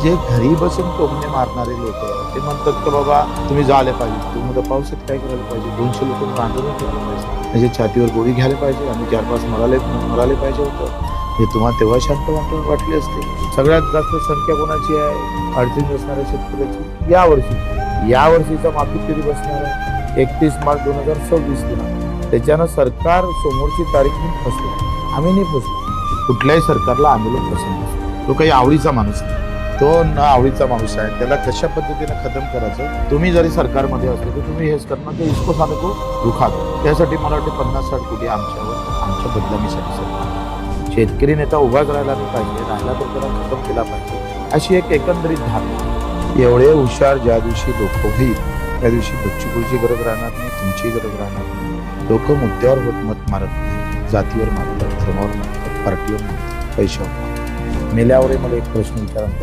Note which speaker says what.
Speaker 1: जे घरी बसून टोमणे मारणारे लोक ते म्हणतात की बाबा तुम्ही झाले पाहिजे, तुम्ही तर पावसात काय करायला पाहिजे, 200 लोक बांधून ठेवले पाहिजे, म्हणजे छातीवर गोळी घ्यायला पाहिजे आणि 4-5 मराले पाहिजे होतं. हे तुम्हाला तेव्हा शांत वाटले असते. सगळ्यात जास्त संख्या कोणाची आहे? अडचणी असणाऱ्या शेतकऱ्याची यावर्षीचा माफी कधी बसणार आहे? 31 मार्च 2026 त्याच्यानं सरकार समोरची तारीख नाही फसलं. आम्ही नाही फसलो. कुठल्याही सरकारला आम्ही लोक पसंत नसतो. तो काही आवडीचा माणूस नाही, तो न आवडीचा माणूस आहे. त्याला कशा पद्धतीने खतम करायचं, तुम्ही जरी सरकारमध्ये असले तर तुम्ही हेच करणार की इसको साले को रुखा दो. त्यासाठी मला वाटते 50-60 कोटी आमच्या बदनामीसाठी सरकार. शेतकरी नेता उभाच राहिला नाही पाहिजे, राहिला तर त्याला खतम केला पाहिजे, अशी एक एकंदरीत धारणा. एवढे हुशार ज्या दिवशी लोक होईल त्या दिवशी बच्चूकुळची गरज राहणार नाही, तुमची गरज राहणार नाही. लोक मुद्द्यावर होत मत मारत नाही, जातीवर मारतात, धर्मावर मारतात, पार्टीवर मारतात, पैशावर मारतात. मेल्यावरही मला एक प्रश्न विचारायला